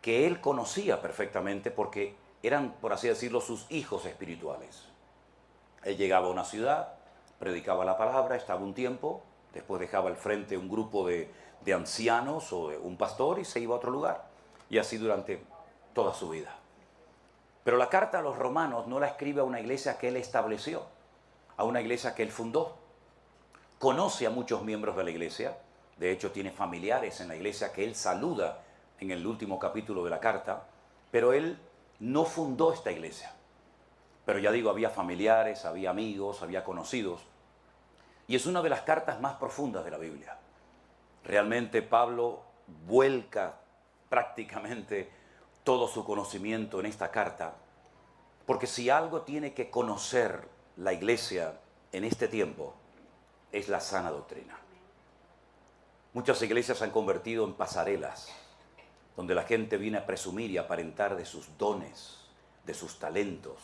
que él conocía perfectamente porque eran, por así decirlo, sus hijos espirituales. Él llegaba a una ciudad, predicaba la palabra, estaba un tiempo, después dejaba al frente un grupo de ancianos o un pastor y se iba a otro lugar. Y así durante toda su vida. Pero la carta a los romanos no la escribe a una iglesia que él estableció, a una iglesia que él fundó. Conoce a muchos miembros de la iglesia, de hecho tiene familiares en la iglesia que él saluda en el último capítulo de la carta, pero él no fundó esta iglesia. Pero ya digo, había familiares, había amigos, había conocidos. Y es una de las cartas más profundas de la Biblia. Realmente Pablo vuelca prácticamente todo su conocimiento en esta carta, porque si algo tiene que conocer la iglesia en este tiempo, es la sana doctrina. Muchas iglesias se han convertido en pasarelas, donde la gente viene a presumir y aparentar de sus dones, de sus talentos,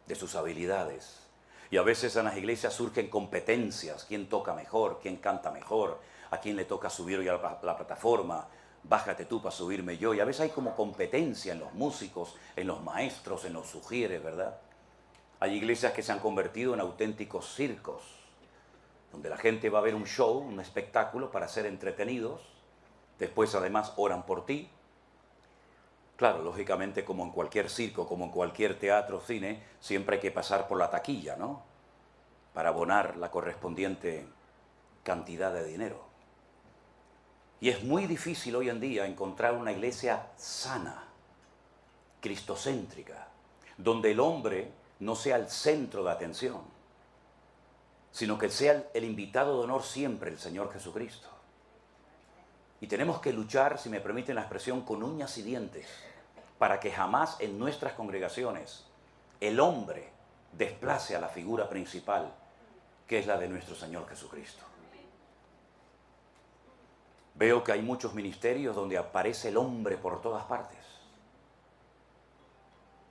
de sus habilidades. Y a veces en las iglesias surgen competencias, quién toca mejor, quién canta mejor, a quién le toca subir hoy a la plataforma, bájate tú para subirme yo. Y a veces hay como competencia en los músicos, en los maestros, en los sugieres, ¿verdad? Hay iglesias que se han convertido en auténticos circos, donde la gente va a ver un show, un espectáculo para ser entretenidos. Después además oran por ti. Claro, lógicamente como en cualquier circo, como en cualquier teatro, cine, siempre hay que pasar por la taquilla, ¿no? Para abonar la correspondiente cantidad de dinero. Y es muy difícil hoy en día encontrar una iglesia sana, cristocéntrica, donde el hombre no sea el centro de atención, sino que sea el invitado de honor siempre, el Señor Jesucristo. Y tenemos que luchar, si me permiten la expresión, con uñas y dientes, para que jamás en nuestras congregaciones el hombre desplace a la figura principal, que es la de nuestro Señor Jesucristo. Veo que hay muchos ministerios donde aparece el hombre por todas partes.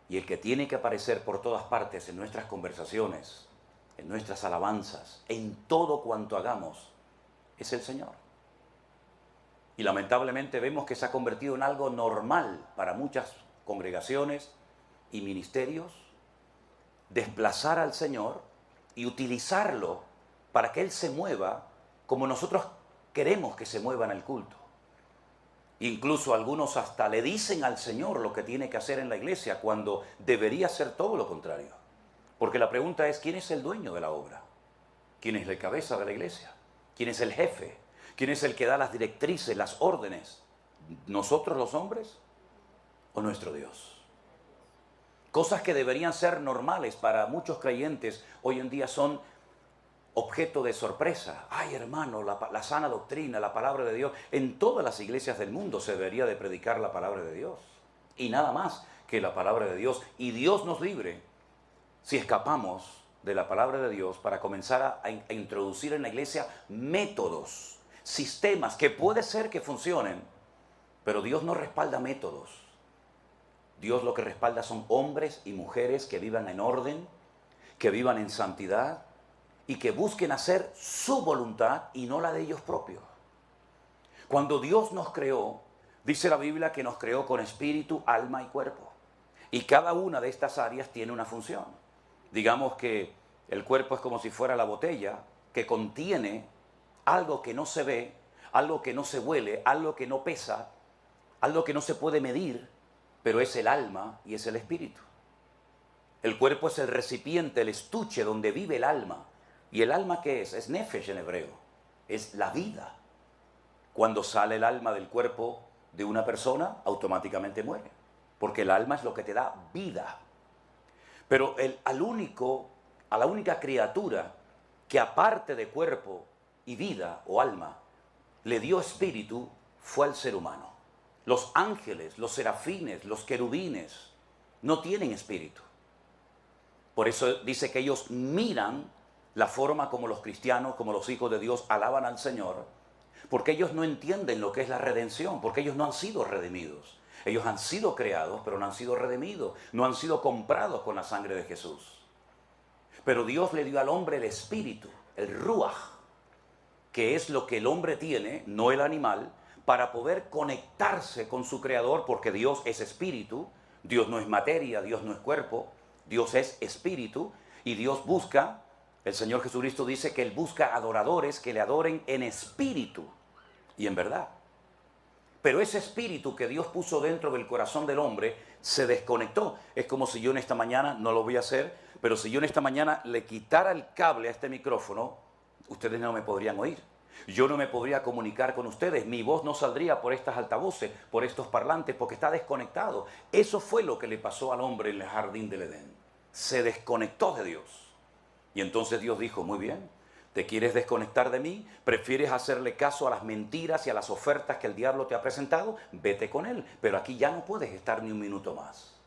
Y el que tiene que aparecer por todas partes en nuestras conversaciones, en nuestras alabanzas, en todo cuanto hagamos, es el Señor. Y lamentablemente vemos que se ha convertido en algo normal para muchas congregaciones y ministerios, desplazar al Señor y utilizarlo para que Él se mueva como nosotros queremos que se mueva en el culto. Incluso algunos hasta le dicen al Señor lo que tiene que hacer en la iglesia, cuando debería ser todo lo contrario. Porque la pregunta es, ¿quién es el dueño de la obra? ¿Quién es la cabeza de la iglesia? ¿Quién es el jefe? ¿Quién es el que da las directrices, las órdenes? ¿Nosotros los hombres o nuestro Dios? Cosas que deberían ser normales para muchos creyentes hoy en día son objeto de sorpresa. Ay, hermano, la sana doctrina, la palabra de Dios. En todas las iglesias del mundo se debería de predicar la palabra de Dios. Y nada más que la palabra de Dios. Y Dios nos libre si escapamos de la palabra de Dios para comenzar a introducir en la iglesia métodos, sistemas que puede ser que funcionen, pero Dios no respalda métodos. Dios lo que respalda son hombres y mujeres que vivan en orden, que vivan en santidad y que busquen hacer su voluntad y no la de ellos propios. Cuando Dios nos creó, dice la Biblia que nos creó con espíritu, alma y cuerpo. Y cada una de estas áreas tiene una función. Digamos que el cuerpo es como si fuera la botella que contiene algo que no se ve, algo que no se huele, algo que no pesa, algo que no se puede medir, pero es el alma y es el espíritu. El cuerpo es el recipiente, el estuche donde vive el alma. ¿Y el alma qué es? Es nefesh en hebreo, es la vida. Cuando sale el alma del cuerpo de una persona, automáticamente muere, porque el alma es lo que te da vida. Pero a la única criatura que aparte de cuerpo y vida o alma, le dio espíritu, fue al ser humano. Los ángeles, los serafines, los querubines, no tienen espíritu. Por eso dice que ellos miran la forma como los cristianos, como los hijos de Dios alaban al Señor, porque ellos no entienden lo que es la redención, porque ellos no han sido redimidos. Ellos han sido creados, pero no han sido redimidos, no han sido comprados con la sangre de Jesús. Pero Dios le dio al hombre el espíritu, el ruaj, que es lo que el hombre tiene, no el animal, para poder conectarse con su Creador, porque Dios es espíritu, Dios no es materia, Dios no es cuerpo, Dios es espíritu, y Dios busca, el Señor Jesucristo dice que Él busca adoradores que le adoren en espíritu y en verdad. Pero ese espíritu que Dios puso dentro del corazón del hombre se desconectó. Es como si yo en esta mañana, no lo voy a hacer, pero si yo en esta mañana le quitara el cable a este micrófono, ustedes no me podrían oír. Yo no me podría comunicar con ustedes. Mi voz no saldría por estas altavoces, por estos parlantes, porque está desconectado. Eso fue lo que le pasó al hombre en el jardín del Edén. Se desconectó de Dios. Y entonces Dios dijo, muy bien, ¿te quieres desconectar de mí? ¿Prefieres hacerle caso a las mentiras y a las ofertas que el diablo te ha presentado? Vete con él, pero aquí ya no puedes estar ni un minuto más.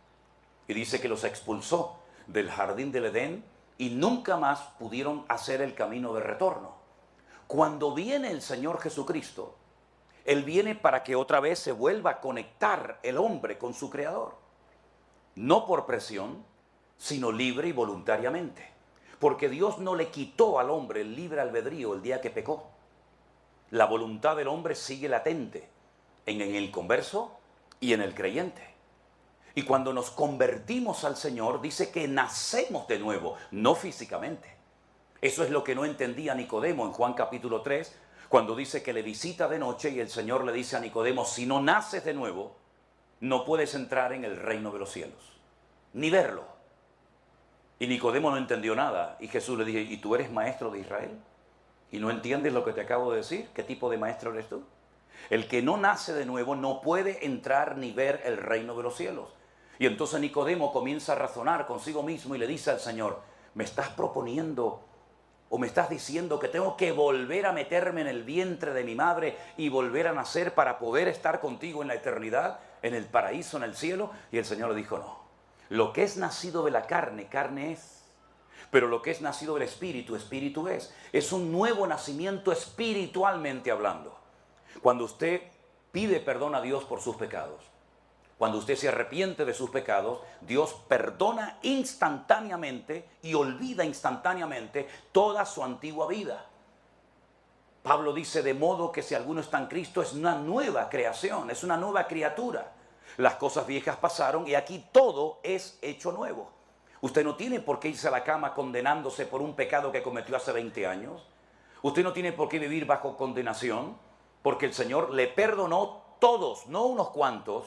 Y dice que los expulsó del jardín del Edén y nunca más pudieron hacer el camino de retorno. Cuando viene el Señor Jesucristo, Él viene para que otra vez se vuelva a conectar el hombre con su Creador. No por presión, sino libre y voluntariamente. Porque Dios no le quitó al hombre el libre albedrío el día que pecó. La voluntad del hombre sigue latente en el converso y en el creyente. Y cuando nos convertimos al Señor, dice que nacemos de nuevo, no físicamente. Eso es lo que no entendía Nicodemo en Juan capítulo 3, cuando dice que le visita de noche y el Señor le dice a Nicodemo, si no naces de nuevo, no puedes entrar en el reino de los cielos, ni verlo. Y Nicodemo no entendió nada. Y Jesús le dijo, ¿y tú eres maestro de Israel? ¿Y no entiendes lo que te acabo de decir? ¿Qué tipo de maestro eres tú? El que no nace de nuevo no puede entrar ni ver el reino de los cielos. Y entonces Nicodemo comienza a razonar consigo mismo y le dice al Señor, ¿me estás proponiendo o me estás diciendo que tengo que volver a meterme en el vientre de mi madre y volver a nacer para poder estar contigo en la eternidad, en el paraíso, en el cielo? Y el Señor le dijo, no. Lo que es nacido de la carne, carne es. Pero lo que es nacido del espíritu, espíritu es. Es un nuevo nacimiento espiritualmente hablando. Cuando usted pide perdón a Dios por sus pecados, cuando usted se arrepiente de sus pecados, Dios perdona instantáneamente y olvida instantáneamente toda su antigua vida. Pablo dice, de modo que si alguno está en Cristo es una nueva creación, es una nueva criatura. Las cosas viejas pasaron y aquí todo es hecho nuevo. Usted no tiene por qué irse a la cama condenándose por un pecado que cometió hace 20 años. Usted no tiene por qué vivir bajo condenación, porque el Señor le perdonó todos, no unos cuantos.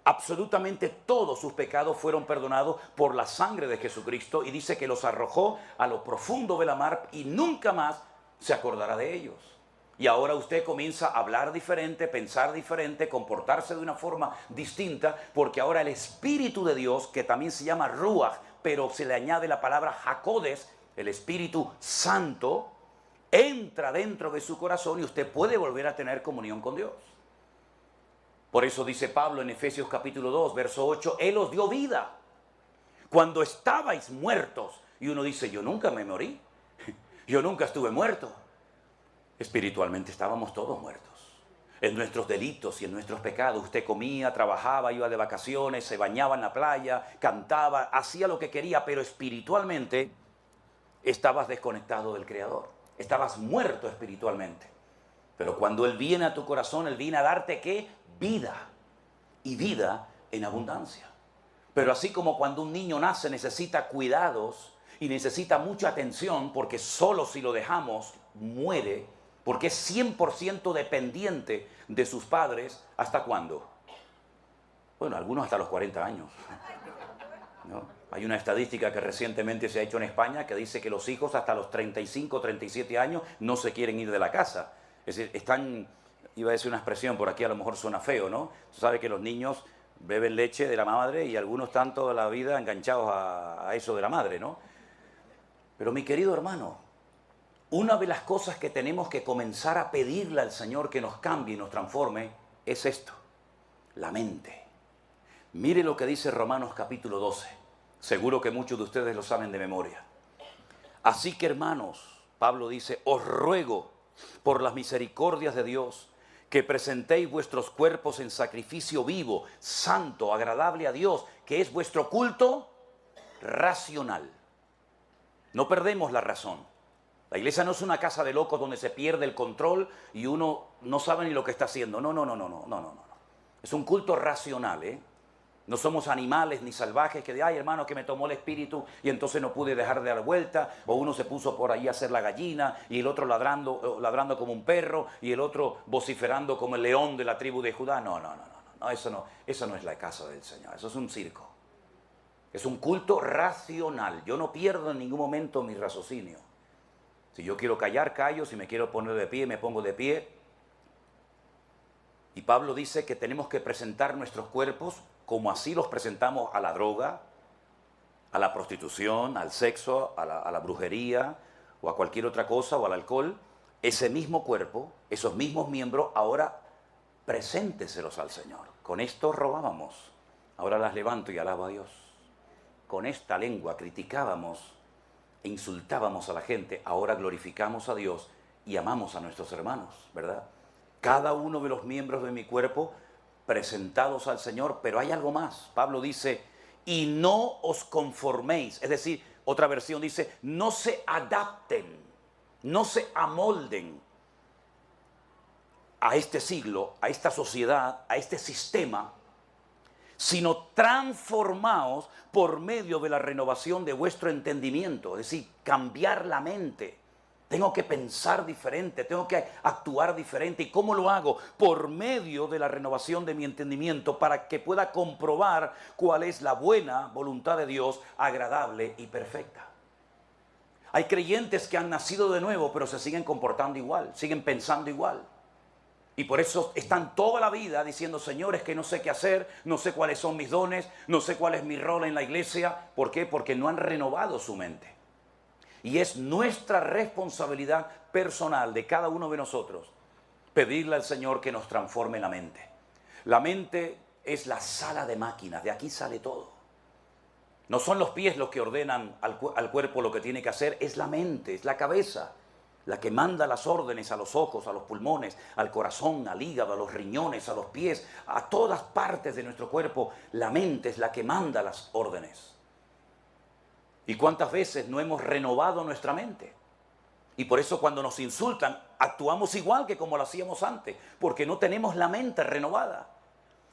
Absolutamente todos sus pecados fueron perdonados por la sangre de Jesucristo y dice que los arrojó a lo profundo de la mar y nunca más se acordará de ellos. Y ahora usted comienza a hablar diferente, pensar diferente, comportarse de una forma distinta, porque ahora el Espíritu de Dios, que también se llama Ruach, pero se le añade la palabra Hakodes, el Espíritu Santo, entra dentro de su corazón y usted puede volver a tener comunión con Dios. Por eso dice Pablo en Efesios capítulo 2, verso 8, Él os dio vida cuando estabais muertos. Y uno dice, yo nunca me morí, yo nunca estuve muerto. Espiritualmente estábamos todos muertos. En nuestros delitos y en nuestros pecados. Usted comía, trabajaba, iba de vacaciones, se bañaba en la playa, cantaba, hacía lo que quería, pero espiritualmente estabas desconectado del Creador. Estabas muerto espiritualmente. Pero cuando Él viene a tu corazón, Él viene a darte ¿qué? Vida. Y vida en abundancia. Pero así como cuando un niño nace necesita cuidados y necesita mucha atención, porque solo si lo dejamos muere, porque es 100% dependiente de sus padres. ¿Hasta cuándo? Bueno, algunos hasta los 40 años. ¿No? Hay una estadística que recientemente se ha hecho en España que dice que los hijos hasta los 35, 37 años no se quieren ir de la casa. Es decir, están, iba a decir una expresión, por aquí a lo mejor suena feo, ¿no? Tú sabes que los niños beben leche de la madre y algunos están toda la vida enganchados a eso de la madre, ¿no? Pero mi querido hermano, una de las cosas que tenemos que comenzar a pedirle al Señor que nos cambie y nos transforme es esto, la mente. Mire lo que dice Romanos capítulo 12. Seguro que muchos de ustedes lo saben de memoria. Así que hermanos, Pablo dice, os ruego por las misericordias de Dios que presentéis vuestros cuerpos en sacrificio vivo, santo, agradable a Dios, que es vuestro culto racional. No perdemos la razón. La iglesia no es una casa de locos donde se pierde el control y uno no sabe ni lo que está haciendo. No, no, no, no, no, no, no, no. Es un culto racional, ¿eh? No somos animales ni salvajes que de, ay hermano, que me tomó el espíritu y entonces no pude dejar de dar vuelta, o uno se puso por ahí a hacer la gallina y el otro ladrando como un perro y el otro vociferando como el león de la tribu de Judá. No, no, no, no, no, eso no es la casa del Señor, eso es un circo. Es un culto racional. Yo no pierdo en ningún momento mi raciocinio. Si yo quiero callar, callo, si me quiero poner de pie, me pongo de pie. Y Pablo dice que tenemos que presentar nuestros cuerpos como así los presentamos a la droga, a la prostitución, al sexo, a la brujería o a cualquier otra cosa o al alcohol. Ese mismo cuerpo, esos mismos miembros, ahora presénteselos al Señor. Con esto robábamos, ahora las levanto y alabo a Dios. Con esta lengua criticábamos e insultábamos a la gente, ahora glorificamos a Dios y amamos a nuestros hermanos, ¿verdad? Cada uno de los miembros de mi cuerpo presentados al Señor, pero hay algo más. Pablo dice, y no os conforméis, es decir, otra versión dice, no se adapten, no se amolden a este siglo, a esta sociedad, a este sistema, sino transformaos por medio de la renovación de vuestro entendimiento, es decir, cambiar la mente. Tengo que pensar diferente, tengo que actuar diferente. ¿Y cómo lo hago? Por medio de la renovación de mi entendimiento para que pueda comprobar cuál es la buena voluntad de Dios, agradable y perfecta. Hay creyentes que han nacido de nuevo, pero se siguen comportando igual, siguen pensando igual. Y por eso están toda la vida diciendo, Señor, es que no sé qué hacer, no sé cuáles son mis dones, no sé cuál es mi rol en la iglesia. ¿Por qué? Porque no han renovado su mente. Y es nuestra responsabilidad personal de cada uno de nosotros pedirle al Señor que nos transforme la mente. La mente es la sala de máquinas, de aquí sale todo. No son los pies los que ordenan al cuerpo lo que tiene que hacer, es la mente, es la cabeza, la que manda las órdenes a los ojos, a los pulmones, al corazón, al hígado, a los riñones, a los pies, a todas partes de nuestro cuerpo. La mente es la que manda las órdenes. ¿Y cuántas veces no hemos renovado nuestra mente? Y por eso cuando nos insultan, actuamos igual que como lo hacíamos antes, porque no tenemos la mente renovada,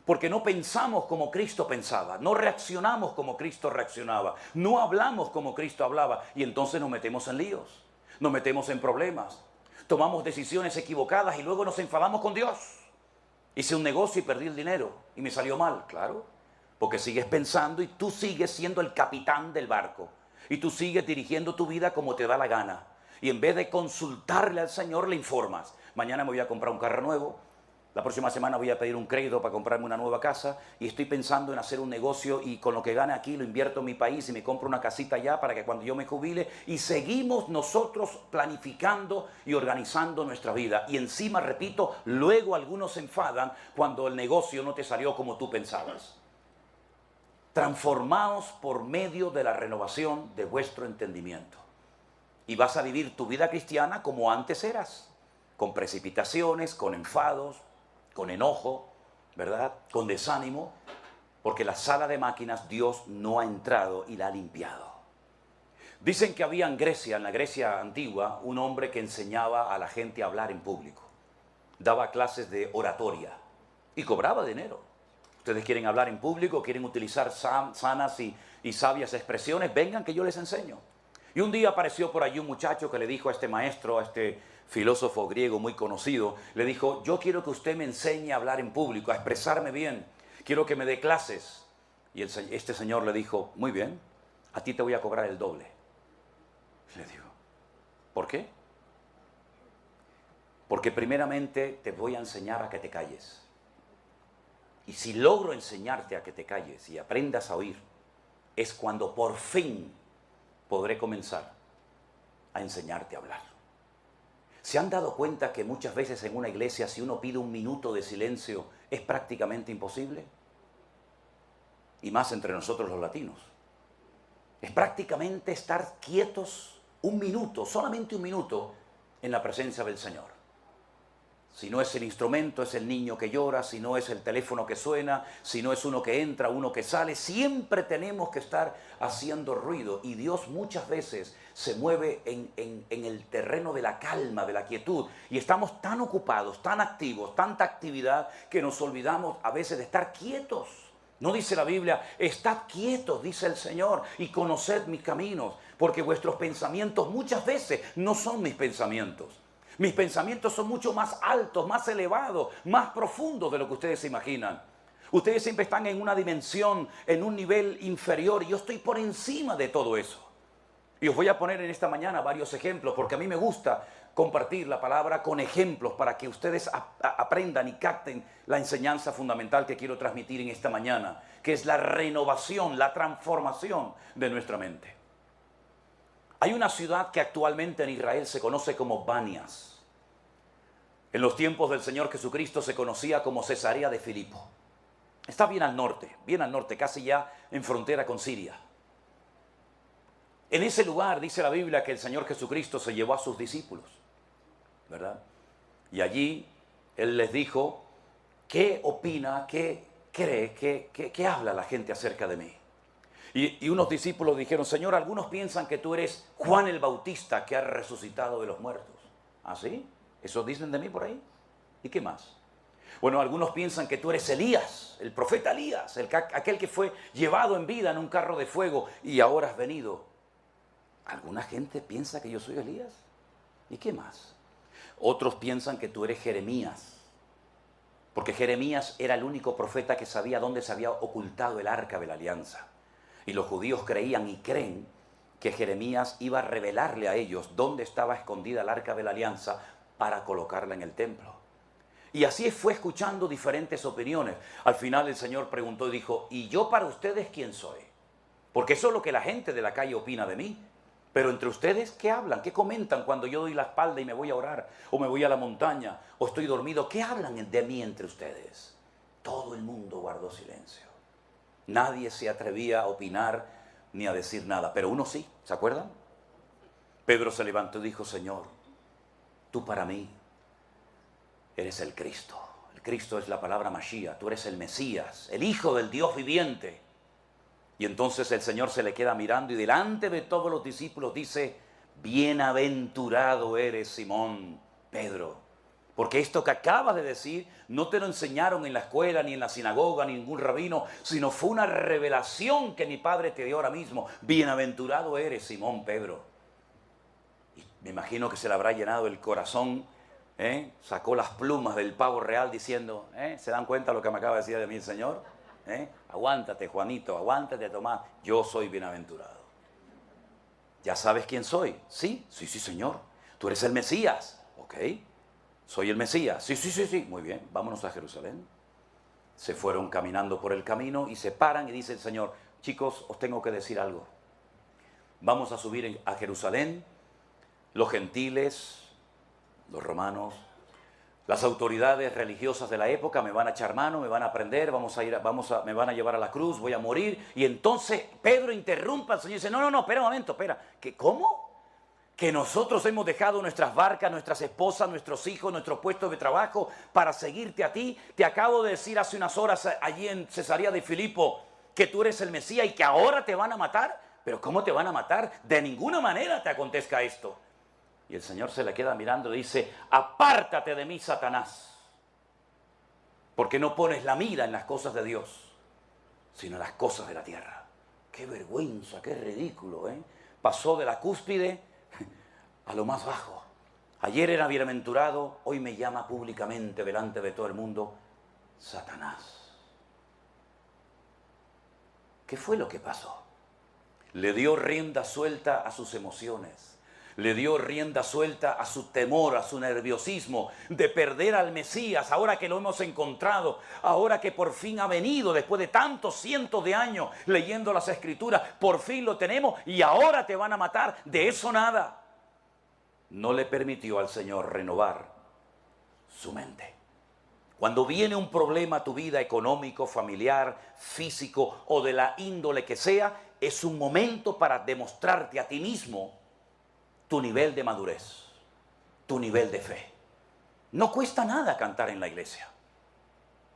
porque no pensamos como Cristo pensaba, no reaccionamos como Cristo reaccionaba, no hablamos como Cristo hablaba, y entonces nos metemos en líos, nos metemos en problemas, tomamos decisiones equivocadas y luego nos enfadamos con Dios. Hice un negocio y perdí el dinero y me salió mal, claro, porque sigues pensando y tú sigues siendo el capitán del barco. Y tú sigues dirigiendo tu vida como te da la gana. Y en vez de consultarle al Señor, le informas. Mañana me voy a comprar un carro nuevo. La próxima semana voy a pedir un crédito para comprarme una nueva casa. Y estoy pensando en hacer un negocio y con lo que gane aquí lo invierto en mi país y me compro una casita allá para que cuando yo me jubile. Y seguimos nosotros planificando y organizando nuestra vida. Y encima, repito, luego algunos se enfadan cuando el negocio no te salió como tú pensabas. Transformaos por medio de la renovación de vuestro entendimiento. Y vas a vivir tu vida cristiana como antes eras, con precipitaciones, con enfados, con enojo, ¿verdad? Con desánimo, porque la sala de máquinas Dios no ha entrado y la ha limpiado. Dicen que había en Grecia, en la Grecia antigua, un hombre que enseñaba a la gente a hablar en público. Daba clases de oratoria y cobraba dinero. Ustedes quieren hablar en público, quieren utilizar sanas y sabias expresiones, vengan que yo les enseño. Y un día apareció por allí un muchacho que le dijo a este maestro, a este filósofo griego muy conocido, le dijo, yo quiero que usted me enseñe a hablar en público, a expresarme bien, quiero que me dé clases. Y este señor le dijo, muy bien, a ti te voy a cobrar el doble. Le digo, ¿por qué? Porque primeramente te voy a enseñar a que te calles. Y si logro enseñarte a que te calles y aprendas a oír, es cuando por fin podré comenzar a enseñarte a hablar. ¿Se han dado cuenta que muchas veces en una iglesia si uno pide un minuto de silencio es prácticamente imposible? Y más entre nosotros los latinos. Es prácticamente estar quietos un minuto, solamente un minuto, en la presencia del Señor. Si no es el instrumento, es el niño que llora, si no es el teléfono que suena, si no es uno que entra, uno que sale, siempre tenemos que estar haciendo ruido. Y Dios muchas veces se mueve en el terreno de la calma, de la quietud. Y estamos tan ocupados, tan activos, tanta actividad, que nos olvidamos a veces de estar quietos. No dice la Biblia, estad quietos, dice el Señor, y conoced mis caminos, porque vuestros pensamientos muchas veces no son mis pensamientos. Mis pensamientos son mucho más altos, más elevados, más profundos de lo que ustedes se imaginan. Ustedes siempre están en una dimensión, en un nivel inferior, y yo estoy por encima de todo eso. Y os voy a poner en esta mañana varios ejemplos, porque a mí me gusta compartir la palabra con ejemplos para que ustedes aprendan y capten la enseñanza fundamental que quiero transmitir en esta mañana, que es la renovación, la transformación de nuestra mente. Hay una ciudad que actualmente en Israel se conoce como Banias. En los tiempos del Señor Jesucristo se conocía como Cesarea de Filipo. Está bien al norte, casi ya en frontera con Siria. En ese lugar dice la Biblia que el Señor Jesucristo se llevó a sus discípulos, ¿verdad? Y allí Él les dijo, ¿qué opina, qué cree, qué habla la gente acerca de mí? Y unos discípulos dijeron, Señor, algunos piensan que tú eres Juan el Bautista que ha resucitado de los muertos. ¿Ah, sí? ¿Eso dicen de mí por ahí? ¿Y qué más? Bueno, algunos piensan que tú eres Elías, el profeta Elías, aquel que fue llevado en vida en un carro de fuego y ahora has venido. ¿Alguna gente piensa que yo soy Elías? ¿Y qué más? Otros piensan que tú eres Jeremías, porque Jeremías era el único profeta que sabía dónde se había ocultado el arca de la alianza. Y los judíos creían y creen que Jeremías iba a revelarle a ellos dónde estaba escondida el arca de la alianza para colocarla en el templo. Y así fue escuchando diferentes opiniones. Al final el Señor preguntó y dijo, ¿y yo para ustedes quién soy? Porque eso es lo que la gente de la calle opina de mí. Pero entre ustedes, ¿qué hablan? ¿Qué comentan cuando yo doy la espalda y me voy a orar? O me voy a la montaña, o estoy dormido. ¿Qué hablan de mí entre ustedes? Todo el mundo guardó silencio. Nadie se atrevía a opinar ni a decir nada. Pero uno sí, ¿se acuerdan? Pedro se levantó y dijo, Señor, tú para mí eres el Cristo. El Cristo es la palabra Mashiach. Tú eres el Mesías, el Hijo del Dios viviente. Y entonces el Señor se le queda mirando y delante de todos los discípulos dice, bienaventurado eres Simón, Pedro. Porque esto que acabas de decir no te lo enseñaron en la escuela, ni en la sinagoga, ni ningún rabino, sino fue una revelación que mi Padre te dio ahora mismo. Bienaventurado eres Simón, Pedro. Y me imagino que se le habrá llenado el corazón, sacó las plumas del pavo real diciendo, ¿se dan cuenta lo que me acaba de decir de mí el Señor? Aguántate, Juanito, aguántate, Tomás, yo soy bienaventurado. ¿Ya sabes quién soy? Sí, Señor. Tú eres el Mesías. Ok, soy el Mesías. Sí, muy bien, vámonos a Jerusalén. Se fueron caminando por el camino y se paran y dice el Señor, chicos, os tengo que decir algo. Vamos a subir a Jerusalén, los gentiles, los romanos, las autoridades religiosas de la época me van a echar mano, me van a prender, me van a llevar a la cruz, voy a morir. Y entonces Pedro interrumpe al Señor y dice, no, espera un momento, espera. ¿Cómo? Que nosotros hemos dejado nuestras barcas, nuestras esposas, nuestros hijos, nuestros puestos de trabajo para seguirte a ti. Te acabo de decir hace unas horas allí en Cesarea de Filipo que tú eres el Mesías y que ahora te van a matar. ¿Pero cómo te van a matar? De ninguna manera te acontezca esto. Y el Señor se le queda mirando y dice, apártate de mí, Satanás, porque no pones la mira en las cosas de Dios, sino en las cosas de la tierra. ¡Qué vergüenza, qué ridículo! Pasó de la cúspide a lo más bajo. Ayer era bienaventurado, hoy me llama públicamente delante de todo el mundo, Satanás. ¿Qué fue lo que pasó? Le dio rienda suelta a sus emociones. Le dio rienda suelta a su temor, a su nerviosismo de perder al Mesías, ahora que lo hemos encontrado, ahora que por fin ha venido, después de tantos cientos de años leyendo las Escrituras, por fin lo tenemos y ahora te van a matar. De eso nada. No le permitió al Señor renovar su mente. Cuando viene un problema a tu vida económico, familiar, físico o de la índole que sea, es un momento para demostrarte a ti mismo tu nivel de madurez, tu nivel de fe. No cuesta nada cantar en la iglesia.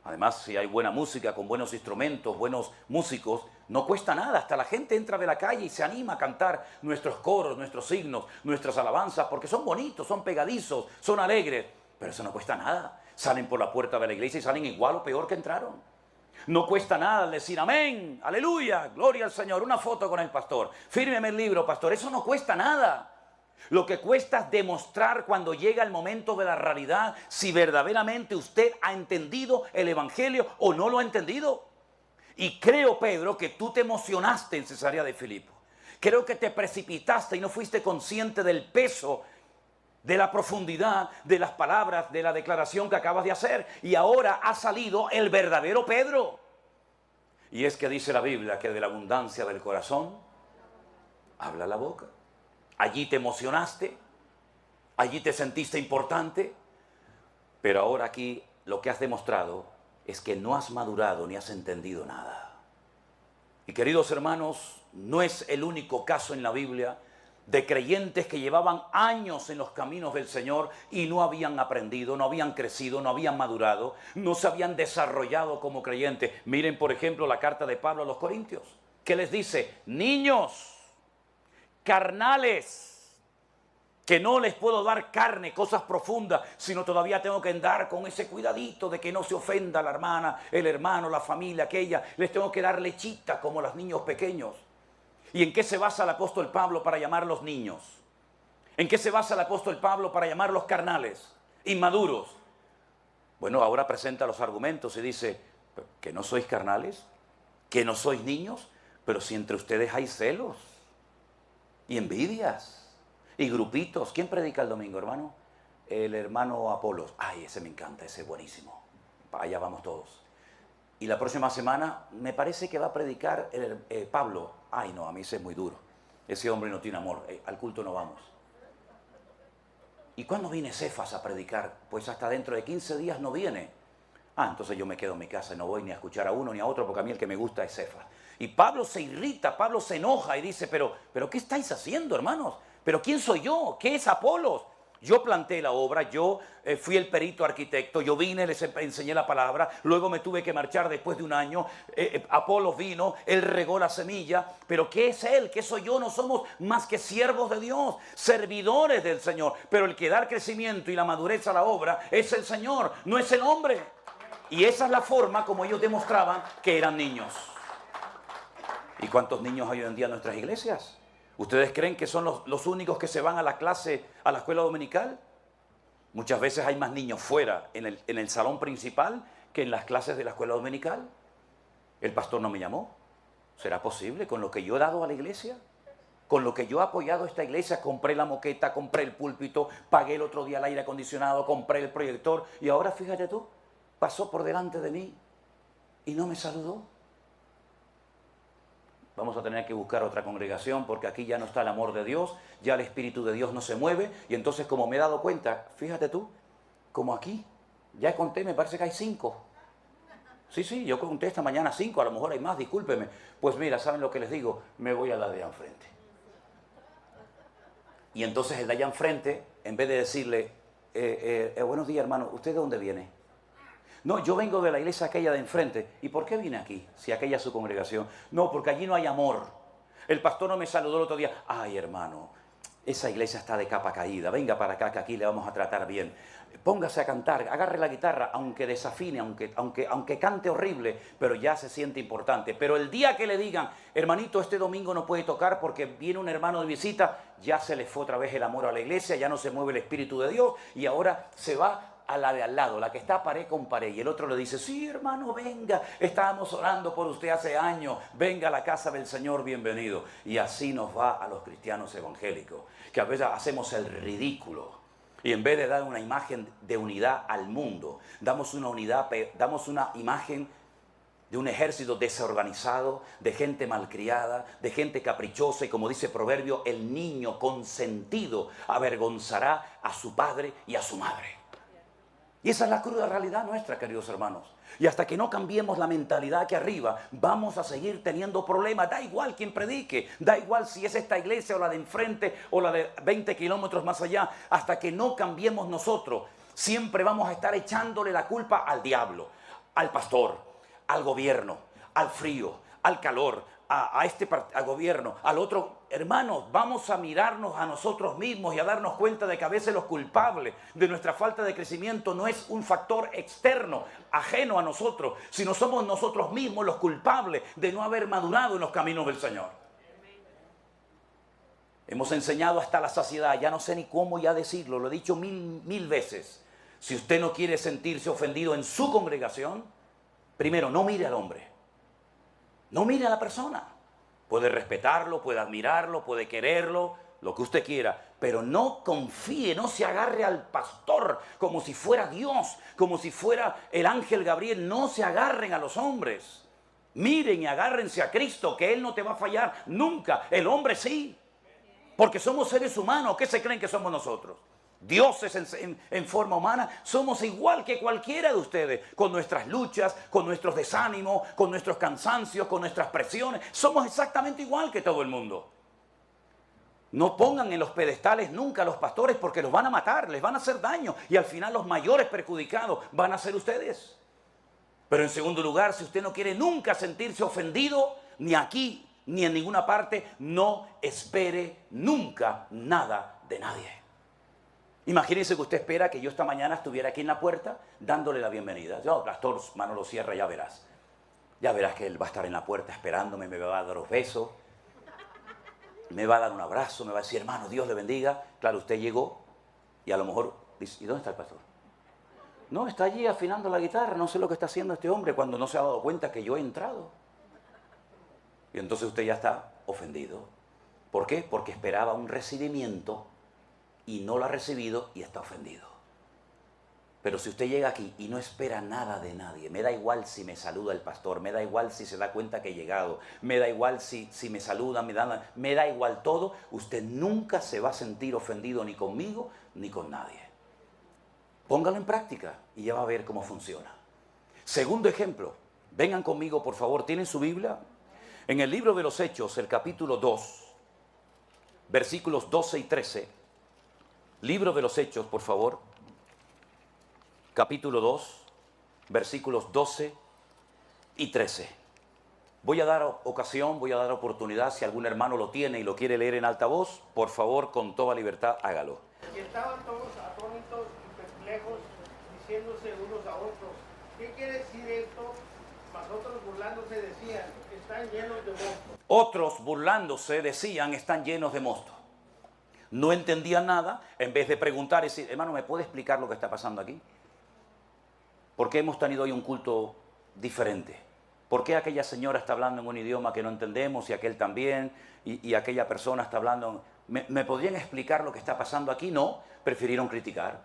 Además, si hay buena música, con buenos instrumentos, buenos músicos, no cuesta nada. Hasta la gente entra de la calle y se anima a cantar nuestros coros, nuestros signos, nuestras alabanzas, porque son bonitos, son pegadizos, son alegres. Pero eso no cuesta nada. Salen por la puerta de la iglesia y salen igual o peor que entraron. No cuesta nada decir amén, aleluya, gloria al Señor, una foto con el pastor. Fírmeme el libro, pastor. Eso no cuesta nada. Lo que cuesta es demostrar cuando llega el momento de la realidad si verdaderamente usted ha entendido el Evangelio o no lo ha entendido. Y creo, Pedro, que tú te emocionaste en Cesarea de Filipo. Creo que te precipitaste y no fuiste consciente del peso, de la profundidad de las palabras, de la declaración que acabas de hacer. Y ahora ha salido el verdadero Pedro. Y es que dice la Biblia que de la abundancia del corazón habla la boca. Allí te emocionaste, allí te sentiste importante, pero ahora aquí lo que has demostrado es que no has madurado ni has entendido nada. Y queridos hermanos, no es el único caso en la Biblia de creyentes que llevaban años en los caminos del Señor y no habían aprendido, no habían crecido, no habían madurado, no se habían desarrollado como creyentes. Miren, por ejemplo, la carta de Pablo a los Corintios, que les dice: niños carnales, que no les puedo dar carne, cosas profundas, sino todavía tengo que andar con ese cuidadito de que no se ofenda la hermana, el hermano, la familia, aquella. Les tengo que dar lechita como a los niños pequeños. ¿Y en qué se basa el apóstol Pablo para llamarlos niños? ¿En qué se basa el apóstol Pablo para llamarlos carnales, inmaduros? Bueno, ahora presenta los argumentos y dice: que no sois carnales, que no sois niños, pero si entre ustedes hay celos y envidias y grupitos. ¿Quién predica el domingo, hermano? El hermano Apolos. Ay, ese me encanta, ese es buenísimo. Allá vamos todos. Y la próxima semana me parece que va a predicar Pablo. Ay, no, a mí ese es muy duro. Ese hombre no tiene amor. Al culto no vamos. ¿Y cuándo viene Cefas a predicar? Pues hasta dentro de 15 días no viene. Ah, entonces yo me quedo en mi casa y no voy ni a escuchar a uno ni a otro, porque a mí el que me gusta es Cefas. Y Pablo se irrita, Pablo se enoja y dice: pero ¿qué estáis haciendo, hermanos? ¿Pero quién soy yo? ¿Qué es Apolos? Yo planté la obra, yo fui el perito arquitecto, yo vine, les enseñé la palabra, luego me tuve que marchar después de un año. Apolos vino, él regó la semilla, pero ¿qué es él? ¿Qué soy yo? No somos más que siervos de Dios, servidores del Señor. Pero el que da el crecimiento y la madurez a la obra es el Señor, no es el hombre. Y esa es la forma como ellos demostraban que eran niños. ¿Y cuántos niños hay hoy en día en nuestras iglesias? ¿Ustedes creen que son los únicos que se van a la clase, a la escuela dominical? Muchas veces hay más niños fuera, en el salón principal, que en las clases de la escuela dominical. El pastor no me llamó. ¿Será posible con lo que yo he dado a la iglesia? Con lo que yo he apoyado a esta iglesia, compré la moqueta, compré el púlpito, pagué el otro día el aire acondicionado, compré el proyector, y ahora fíjate tú, pasó por delante de mí y no me saludó. Vamos a tener que buscar otra congregación, porque aquí ya no está el amor de Dios, ya el Espíritu de Dios no se mueve. Y entonces, como me he dado cuenta, fíjate tú, como aquí, ya conté, me parece que hay 5. Sí, yo conté esta mañana 5, a lo mejor hay más, discúlpeme. Pues mira, ¿saben lo que les digo? Me voy a la de allá enfrente. Y entonces el de allá enfrente, en vez de decirle, buenos días, hermano, ¿usted de dónde viene? No, yo vengo de la iglesia aquella de enfrente. ¿Y por qué vine aquí, si aquella es su congregación? No, porque allí no hay amor. El pastor no me saludó el otro día. Ay, hermano, esa iglesia está de capa caída. Venga para acá, que aquí le vamos a tratar bien. Póngase a cantar, agarre la guitarra, aunque desafine, aunque cante horrible, pero ya se siente importante. Pero el día que le digan: hermanito, este domingo no puede tocar porque viene un hermano de visita, ya se le fue otra vez el amor a la iglesia, ya no se mueve el Espíritu de Dios y ahora se va a la de al lado, la que está pared con pared, y el otro le dice: sí, hermano, venga, estábamos orando por usted hace años, venga a la casa del Señor, bienvenido. Y así nos va a los cristianos evangélicos, que a veces hacemos el ridículo, y en vez de dar una imagen de unidad al mundo, damos una imagen de un ejército desorganizado, de gente malcriada, de gente caprichosa, y como dice Proverbio, el niño consentido avergonzará a su padre y a su madre. Y esa es la cruda realidad nuestra, queridos hermanos. Y hasta que no cambiemos la mentalidad aquí arriba, vamos a seguir teniendo problemas. Da igual quién predique, da igual si es esta iglesia o la de enfrente o la de 20 kilómetros más allá. Hasta que no cambiemos nosotros, Siempre vamos a estar echándole la culpa al diablo, al pastor, al gobierno, al frío, al calor, al gobierno, al otro. Hermanos, vamos a mirarnos a nosotros mismos y a darnos cuenta de que a veces los culpables de nuestra falta de crecimiento no es un factor externo, ajeno a nosotros, sino somos nosotros mismos los culpables de no haber madurado en los caminos del Señor. Hemos enseñado hasta la saciedad, ya no sé ni cómo ya decirlo, lo he dicho mil veces. Si usted no quiere sentirse ofendido en su congregación, primero, no mire al hombre. No mire a la persona. Puede respetarlo, puede admirarlo, puede quererlo, lo que usted quiera. Pero no confíe, no se agarre al pastor como si fuera Dios, como si fuera el ángel Gabriel. No se agarren a los hombres. Miren y agárrense a Cristo, que Él no te va a fallar nunca. El hombre sí. Porque somos seres humanos. ¿Qué se creen que somos nosotros? Dioses en forma humana, somos igual que cualquiera de ustedes, con nuestras luchas, con nuestros desánimos, con nuestros cansancios, con nuestras presiones. Somos exactamente igual que todo el mundo. No pongan en los pedestales nunca a los pastores porque los van a matar, les van a hacer daño y al final los mayores perjudicados van a ser ustedes. Pero en segundo lugar, si usted no quiere nunca sentirse ofendido, ni aquí ni en ninguna parte, no espere nunca nada de nadie. Imagínense que usted espera que yo esta mañana estuviera aquí en la puerta dándole la bienvenida. Yo, pastor Manolo Sierra, ya verás. Ya verás que él va a estar en la puerta esperándome, me va a dar los besos, me va a dar un abrazo, me va a decir, hermano, Dios le bendiga. Claro, usted llegó y a lo mejor dice, ¿y dónde está el pastor? No, está allí afinando la guitarra, no sé lo que está haciendo este hombre cuando no se ha dado cuenta que yo he entrado. Y entonces usted ya está ofendido. ¿Por qué? Porque esperaba un recibimiento y no lo ha recibido y está ofendido. Pero si usted llega aquí y no espera nada de nadie, me da igual si me saluda el pastor, me da igual si se da cuenta que he llegado, me da igual si me saluda, me da igual todo, usted nunca se va a sentir ofendido ni conmigo ni con nadie. Póngalo en práctica y ya va a ver cómo funciona. Segundo ejemplo, vengan conmigo por favor, ¿tienen su Biblia? En el libro de los Hechos, el capítulo 2, versículos 12 y 13, libro de los Hechos, por favor, capítulo 2, versículos 12 y 13. Voy a dar ocasión, voy a dar oportunidad, si algún hermano lo tiene y lo quiere leer en alta voz, por favor, con toda libertad, hágalo. Y estaban todos atónitos y perplejos, diciéndose unos a otros, ¿qué quiere decir esto? Mas otros burlándose decían, están llenos de mosto. Otros burlándose decían, están llenos de mosto. No entendían nada, en vez de preguntar y decir, hermano, ¿me puede explicar lo que está pasando aquí? ¿Por qué hemos tenido hoy un culto diferente? ¿Por qué aquella señora está hablando en un idioma que no entendemos y aquel también? Y aquella persona está hablando... ¿Me podrían explicar lo que está pasando aquí? No, prefirieron criticar,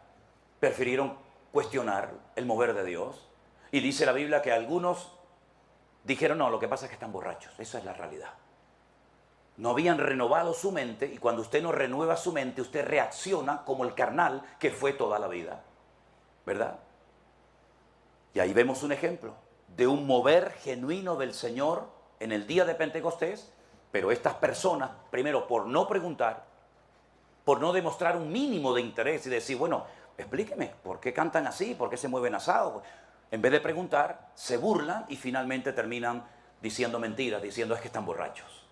prefirieron cuestionar el mover de Dios. Y dice la Biblia que algunos dijeron, no, lo que pasa es que están borrachos. Esa es la realidad. No habían renovado su mente y cuando usted no renueva su mente, usted reacciona como el carnal que fue toda la vida. ¿Verdad? Y ahí vemos un ejemplo de un mover genuino del Señor en el día de Pentecostés, pero estas personas, primero, por no preguntar, por no demostrar un mínimo de interés y decir, bueno, explíqueme, ¿por qué cantan así? ¿Por qué se mueven asados? En vez de preguntar, se burlan y finalmente terminan diciendo mentiras, diciendo es que están borrachos.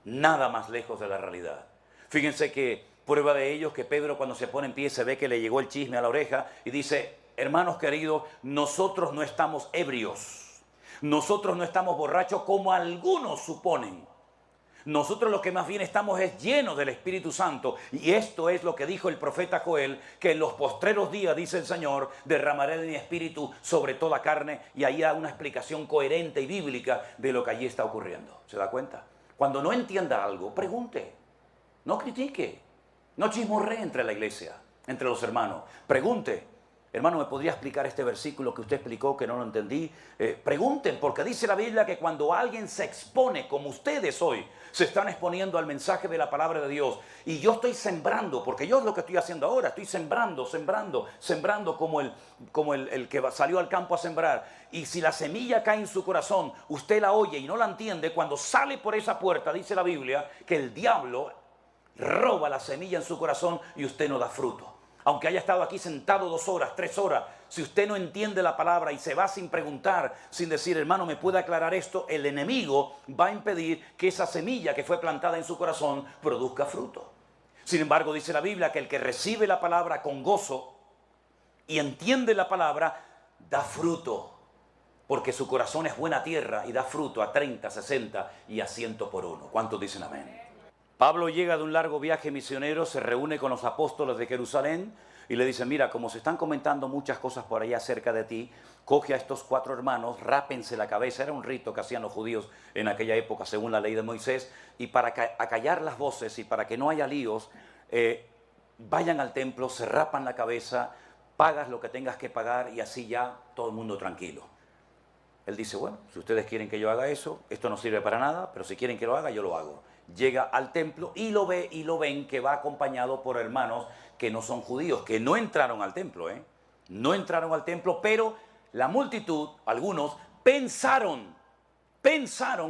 Nada más lejos de la realidad. Fíjense que prueba de ello que Pedro cuando se pone en pie se ve que le llegó el chisme a la oreja y dice, hermanos queridos, nosotros no estamos ebrios, nosotros no estamos borrachos como algunos suponen. Nosotros lo que más bien estamos es llenos del Espíritu Santo. Y esto es lo que dijo el profeta Joel, que en los postreros días, dice el Señor, derramaré de mi Espíritu sobre toda carne. Y ahí hay una explicación coherente y bíblica de lo que allí está ocurriendo. ¿Se da cuenta? Cuando no entienda algo, pregunte. No critique. No chismorree entre la iglesia, entre los hermanos. Pregunte. Hermano, ¿me podría explicar este versículo que usted explicó que no lo entendí? Pregunten, porque dice la Biblia que cuando alguien se expone, como ustedes hoy, se están exponiendo al mensaje de la palabra de Dios. Y yo estoy sembrando, porque yo es lo que estoy haciendo ahora, estoy sembrando como el que salió al campo a sembrar. Y si la semilla cae en su corazón, usted la oye y no la entiende, cuando sale por esa puerta, dice la Biblia, que el diablo roba la semilla en su corazón y usted no da fruto. Aunque haya estado aquí sentado 2 horas, 3 horas, si usted no entiende la palabra y se va sin preguntar, sin decir, hermano, ¿me puede aclarar esto? El enemigo va a impedir que esa semilla que fue plantada en su corazón produzca fruto. Sin embargo, dice la Biblia que el que recibe la palabra con gozo y entiende la palabra, da fruto. Porque su corazón es buena tierra y da fruto a 30, 60 y a 100 por uno. ¿Cuántos dicen amén? Pablo llega de un largo viaje misionero, se reúne con los apóstoles de Jerusalén y le dice, mira, como se están comentando muchas cosas por allá cerca de ti, coge a estos 4 hermanos, rápense la cabeza, era un rito que hacían los judíos en aquella época según la ley de Moisés, y para acallar las voces y para que no haya líos, vayan al templo, se rapan la cabeza, pagas lo que tengas que pagar y así ya todo el mundo tranquilo. Él dice, bueno, si ustedes quieren que yo haga eso, esto no sirve para nada, pero si quieren que lo haga, yo lo hago. Llega al templo y lo ve y lo ven que va acompañado por hermanos que no son judíos, que no entraron al templo, no entraron al templo, pero la multitud, algunos, pensaron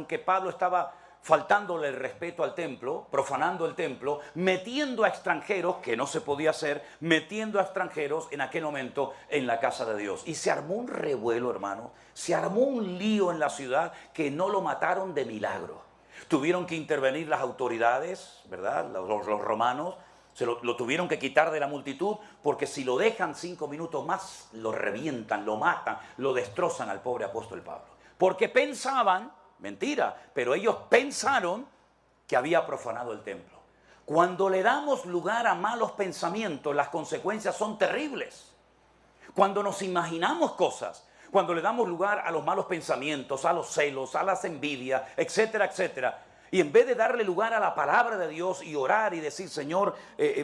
que Pablo estaba faltándole el respeto al templo, profanando el templo, metiendo a extranjeros, que no se podía hacer, metiendo a extranjeros en aquel momento en la casa de Dios. Y se armó un revuelo, hermano, se armó un lío en la ciudad que no lo mataron de milagro. Tuvieron que intervenir las autoridades, ¿verdad? Los romanos, lo tuvieron que quitar de la multitud, porque si lo dejan 5 minutos más, lo revientan, lo matan, lo destrozan al pobre apóstol Pablo. Porque pensaban, mentira, pero ellos pensaron que había profanado el templo. Cuando le damos lugar a malos pensamientos, las consecuencias son terribles. Cuando nos imaginamos cosas, cuando le damos lugar a los malos pensamientos, a los celos, a las envidias, etcétera, etcétera, y en vez de darle lugar a la palabra de Dios y orar y decir, Señor,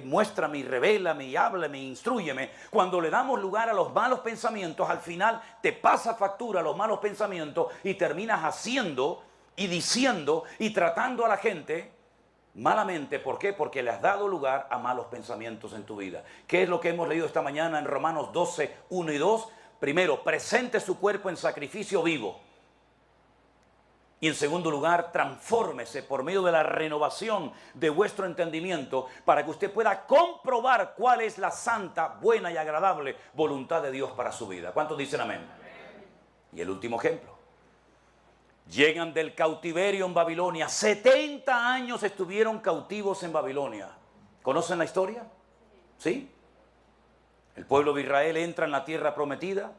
muéstrame, revélame y háblame, instrúyeme, cuando le damos lugar a los malos pensamientos, al final te pasa factura los malos pensamientos y terminas haciendo y diciendo y tratando a la gente malamente. ¿Por qué? Porque le has dado lugar a malos pensamientos en tu vida. ¿Qué es lo que hemos leído esta mañana en Romanos 12, 1 y 2? Primero, presente su cuerpo en sacrificio vivo. Y en segundo lugar, transfórmese por medio de la renovación de vuestro entendimiento para que usted pueda comprobar cuál es la santa, buena y agradable voluntad de Dios para su vida. ¿Cuántos dicen amén? Y el último ejemplo. Llegan del cautiverio en Babilonia. 70 años estuvieron cautivos en Babilonia. ¿Conocen la historia? ¿Sí? El pueblo de Israel entra en la tierra prometida.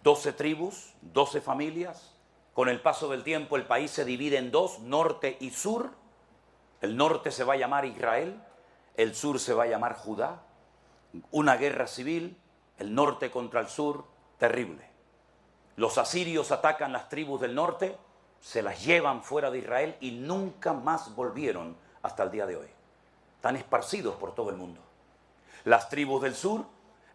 12 tribus, 12 familias. Con el paso del tiempo el país se divide en 2, norte y sur. El norte se va a llamar Israel, el sur se va a llamar Judá. Una guerra civil, el norte contra el sur, terrible. Los asirios atacan las tribus del norte, se las llevan fuera de Israel y nunca más volvieron hasta el día de hoy. Están esparcidos por todo el mundo. Las tribus del sur,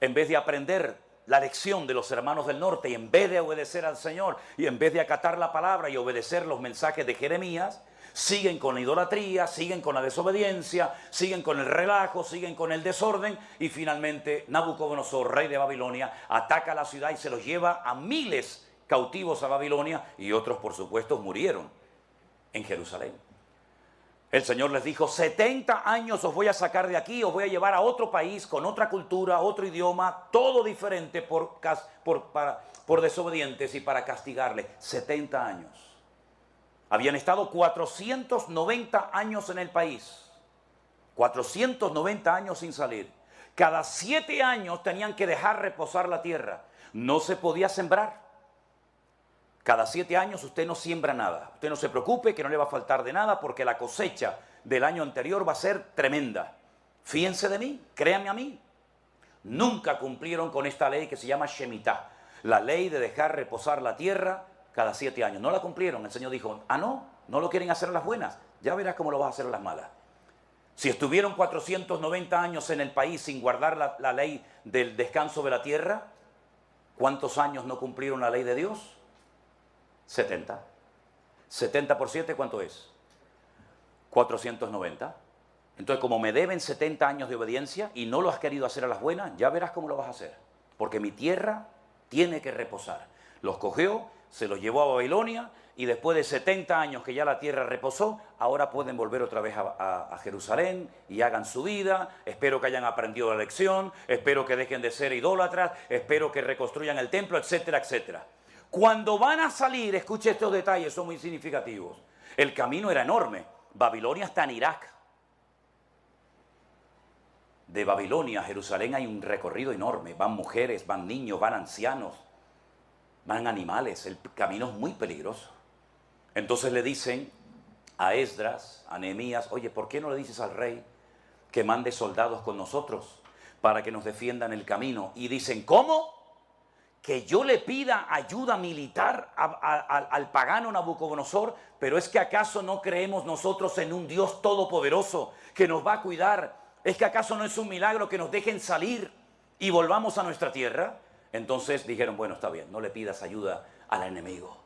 en vez de aprender la lección de los hermanos del norte y en vez de obedecer al Señor y en vez de acatar la palabra y obedecer los mensajes de Jeremías, siguen con la idolatría, siguen con la desobediencia, siguen con el relajo, siguen con el desorden y finalmente Nabucodonosor, rey de Babilonia, ataca la ciudad y se los lleva a miles cautivos a Babilonia y otros por supuesto murieron en Jerusalén. El Señor les dijo, 70 años os voy a sacar de aquí, os voy a llevar a otro país con otra cultura, otro idioma, todo diferente por desobedientes y para castigarles. 70 años. Habían estado 490 años en el país. 490 años sin salir. Cada 7 años tenían que dejar reposar la tierra. No se podía sembrar. Cada 7 años usted no siembra nada. Usted no se preocupe que no le va a faltar de nada porque la cosecha del año anterior va a ser tremenda. Fíjense de mí, créanme a mí. Nunca cumplieron con esta ley que se llama Shemitah. La ley de dejar reposar la tierra cada 7 años. No la cumplieron. El Señor dijo, no lo quieren hacer a las buenas. Ya verás cómo lo vas a hacer a las malas. Si estuvieron 490 años en el país sin guardar la ley del descanso de la tierra, ¿cuántos años no cumplieron la ley de Dios? 70. 70 por 7, ¿cuánto es? 490. Entonces, como me deben 70 años de obediencia y no lo has querido hacer a las buenas, ya verás cómo lo vas a hacer. Porque mi tierra tiene que reposar. Los cogió, se los llevó a Babilonia y después de 70 años que ya la tierra reposó, ahora pueden volver otra vez a Jerusalén y hagan su vida. Espero que hayan aprendido la lección, espero que dejen de ser idólatras, espero que reconstruyan el templo, etcétera, etcétera. Cuando van a salir, escuche estos detalles, son muy significativos. El camino era enorme. Babilonia está en Irak. De Babilonia a Jerusalén hay un recorrido enorme. Van mujeres, van niños, van ancianos, van animales. El camino es muy peligroso. Entonces le dicen a Esdras, a Nehemías, oye, ¿por qué no le dices al rey que mande soldados con nosotros para que nos defiendan el camino? Y dicen, ¿cómo? Que yo le pida ayuda militar al pagano Nabucodonosor, pero es que acaso no creemos nosotros en un Dios todopoderoso que nos va a cuidar. ¿Es que acaso no es un milagro que nos dejen salir y volvamos a nuestra tierra? Entonces dijeron, bueno, está bien, no le pidas ayuda al enemigo.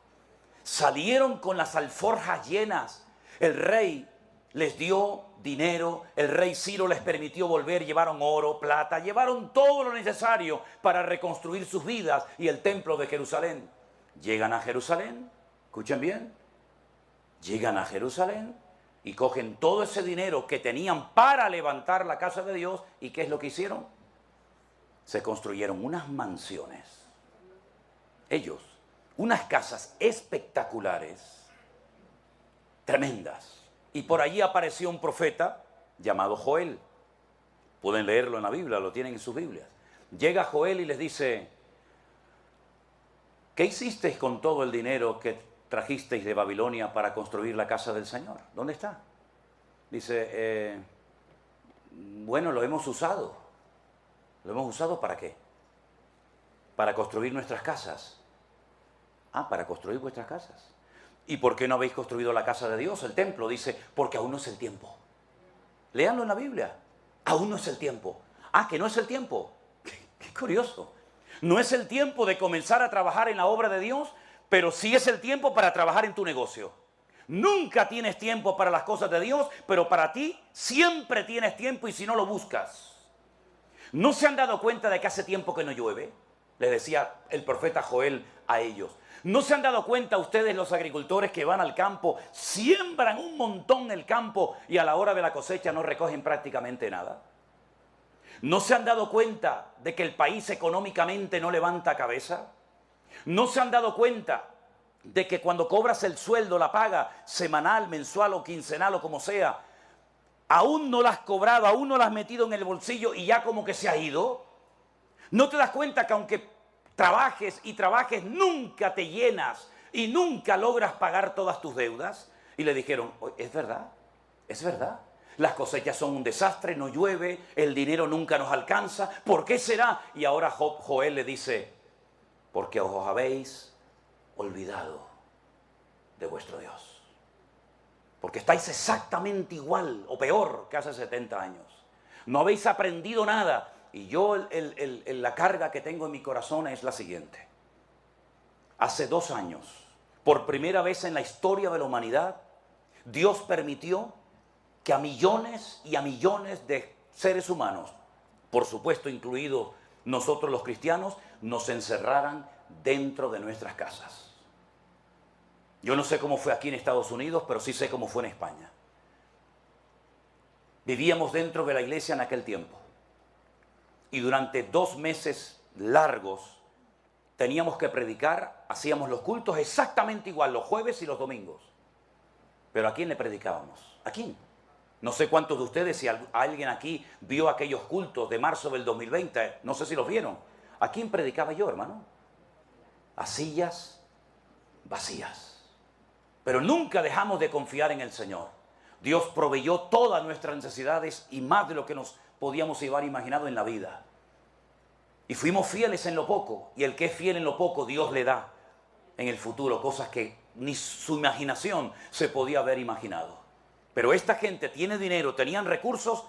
Salieron con las alforjas llenas. El rey les dio dinero, el rey Ciro les permitió volver, llevaron oro, plata, llevaron todo lo necesario para reconstruir sus vidas y el templo de Jerusalén. Llegan a Jerusalén, escuchen bien, llegan a Jerusalén y cogen todo ese dinero que tenían para levantar la casa de Dios. ¿Y qué es lo que hicieron? Se construyeron unas mansiones. Ellos, unas casas espectaculares, tremendas. Y por allí apareció un profeta llamado Joel. Pueden leerlo en la Biblia, lo tienen en sus Biblias. Llega Joel y les dice, ¿qué hicisteis con todo el dinero que trajisteis de Babilonia para construir la casa del Señor? ¿Dónde está? Dice, bueno, lo hemos usado. ¿Lo hemos usado para qué? Para construir nuestras casas. Ah, para construir vuestras casas. ¿Y por qué no habéis construido la casa de Dios, el templo? Dice, porque aún no es el tiempo. Léanlo en la Biblia. Aún no es el tiempo. Ah, que no es el tiempo. Qué curioso. No es el tiempo de comenzar a trabajar en la obra de Dios, pero sí es el tiempo para trabajar en tu negocio. Nunca tienes tiempo para las cosas de Dios, pero para ti siempre tienes tiempo y si no lo buscas. ¿No se han dado cuenta de que hace tiempo que no llueve? Les decía el profeta Joel a ellos. ¿No se han dado cuenta ustedes, los agricultores que van al campo, siembran un montón el campo y a la hora de la cosecha no recogen prácticamente nada? ¿No se han dado cuenta de que el país económicamente no levanta cabeza? ¿No se han dado cuenta de que cuando cobras el sueldo, la paga semanal, mensual o quincenal o como sea, aún no la has cobrado, aún no la has metido en el bolsillo y ya como que se ha ido? ¿No te das cuenta que aunque trabajes y trabajes, nunca te llenas y nunca logras pagar todas tus deudas? Y le dijeron, es verdad, es verdad. Las cosechas son un desastre, no llueve, el dinero nunca nos alcanza. ¿Por qué será? Y ahora Joel le dice, porque os habéis olvidado de vuestro Dios. Porque estáis exactamente igual o peor que hace 70 años. No habéis aprendido nada. Y yo la carga que tengo en mi corazón es la siguiente. Hace 2 años, por primera vez en la historia de la humanidad, Dios permitió que a millones y a millones de seres humanos, por supuesto incluidos nosotros los cristianos, nos encerraran dentro de nuestras casas. Yo no sé cómo fue aquí en Estados Unidos, pero sí sé cómo fue en España. Vivíamos dentro de la iglesia en aquel tiempo. Y durante 2 meses largos teníamos que predicar, hacíamos los cultos exactamente igual, los jueves y los domingos. Pero ¿a quién le predicábamos? ¿A quién? No sé cuántos de ustedes, si alguien aquí vio aquellos cultos de marzo del 2020, no sé si los vieron. ¿A quién predicaba yo, hermano? A sillas vacías. Pero nunca dejamos de confiar en el Señor. Dios proveyó todas nuestras necesidades y más de lo que nos podíamos haber imaginado en la vida. Y fuimos fieles en lo poco. Y el que es fiel en lo poco, Dios le da en el futuro cosas que ni su imaginación se podía haber imaginado. Pero esta gente tiene dinero, tenían recursos,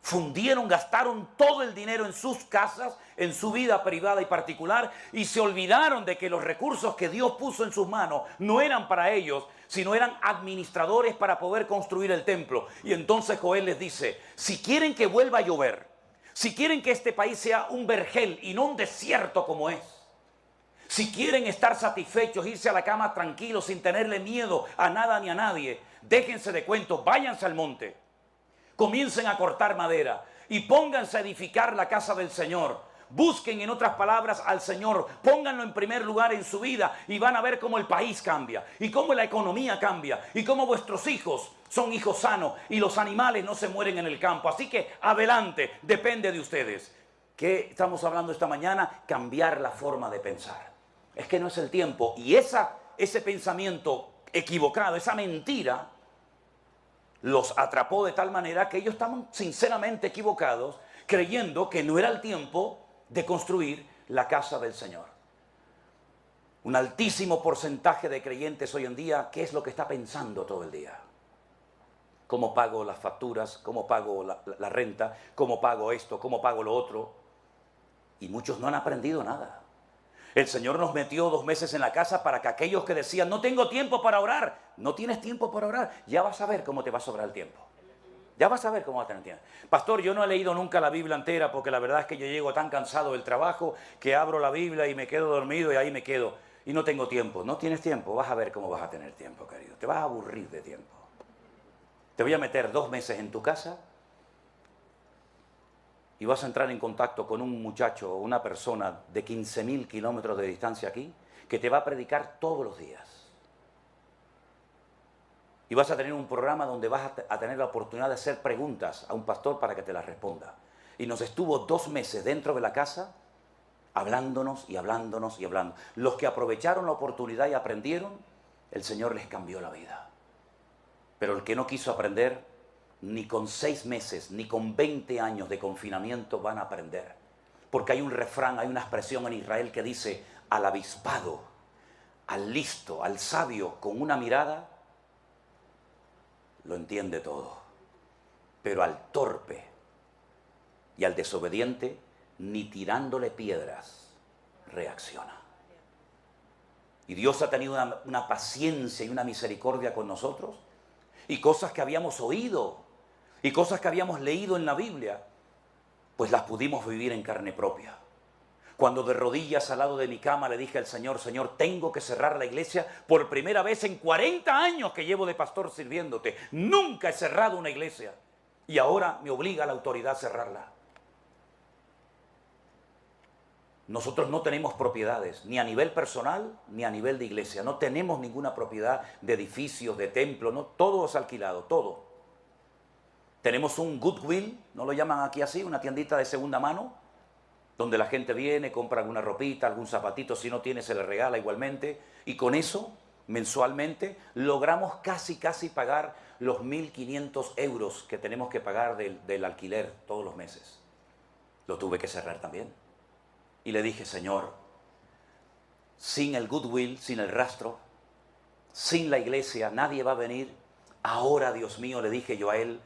fundieron, gastaron todo el dinero en sus casas, en su vida privada y particular, y se olvidaron de que los recursos que Dios puso en sus manos no eran para ellos, sino eran administradores para poder construir el templo. Y entonces Joel les dice, si quieren que vuelva a llover, si quieren que este país sea un vergel y no un desierto como es, Si quieren estar satisfechos, irse a la cama tranquilos, sin tenerle miedo a nada ni a nadie, déjense de cuentos, váyanse al monte. Comiencen a cortar madera y pónganse a edificar la casa del Señor. Busquen, en otras palabras, al Señor. Pónganlo en primer lugar en su vida y van a ver cómo el país cambia y cómo la economía cambia y cómo vuestros hijos son hijos sanos y los animales no se mueren en el campo. Así que adelante, depende de ustedes. ¿Qué estamos hablando esta mañana? Cambiar la forma de pensar. Es que no es el tiempo. Y ese pensamiento equivocado, esa mentira, los atrapó de tal manera que ellos estaban sinceramente equivocados, creyendo que no era el tiempo de construir la casa del Señor. Un altísimo porcentaje de creyentes hoy en día, ¿qué es lo que está pensando todo el día? ¿Cómo pago las facturas? ¿Cómo pago la renta? ¿Cómo pago esto? ¿Cómo pago lo otro? Y muchos no han aprendido nada. El Señor nos metió 2 meses en la casa para que aquellos que decían, no tengo tiempo para orar, no tienes tiempo para orar, ya vas a ver cómo te va a sobrar el tiempo. Ya vas a ver cómo va a tener tiempo. Pastor, yo no he leído nunca la Biblia entera porque la verdad es que yo llego tan cansado del trabajo que abro la Biblia y me quedo dormido y ahí me quedo. Y no tengo tiempo. No tienes tiempo, vas a ver cómo vas a tener tiempo, querido. Te vas a aburrir de tiempo. Te voy a meter 2 meses en tu casa y vas a entrar en contacto con un muchacho o una persona de 15.000 kilómetros de distancia aquí que te va a predicar todos los días. Y vas a tener un programa donde vas a tener la oportunidad de hacer preguntas a un pastor para que te las responda. Y nos estuvo 2 meses dentro de la casa hablándonos y hablándonos y hablando. Los que aprovecharon la oportunidad y aprendieron, el Señor les cambió la vida. Pero el que no quiso aprender, ni con 6 meses, ni con 20 años de confinamiento van a aprender. Porque hay un refrán, hay una expresión en Israel que dice, al avispado, al listo, al sabio, con una mirada, lo entiende todo. Pero al torpe y al desobediente, ni tirándole piedras, reacciona. Y Dios ha tenido una paciencia y una misericordia con nosotros. Y cosas que habíamos oído y cosas que habíamos leído en la Biblia, pues las pudimos vivir en carne propia. Cuando de rodillas al lado de mi cama le dije al Señor, Señor, tengo que cerrar la iglesia por primera vez en 40 años que llevo de pastor sirviéndote. Nunca he cerrado una iglesia y ahora me obliga la autoridad a cerrarla. Nosotros no tenemos propiedades, ni a nivel personal, ni a nivel de iglesia. No tenemos ninguna propiedad de edificios, de templos, no, todo es alquilado, todo. Tenemos un Goodwill, no lo llaman aquí así, una tiendita de segunda mano, donde la gente viene, compra alguna ropita, algún zapatito, si no tiene se le regala igualmente. Y con eso, mensualmente, logramos casi pagar los 1.500 euros que tenemos que pagar del alquiler todos los meses. Lo tuve que cerrar también. Y le dije, Señor, sin el Goodwill, sin el rastro, sin la iglesia, nadie va a venir. Ahora, Dios mío, le dije yo a él,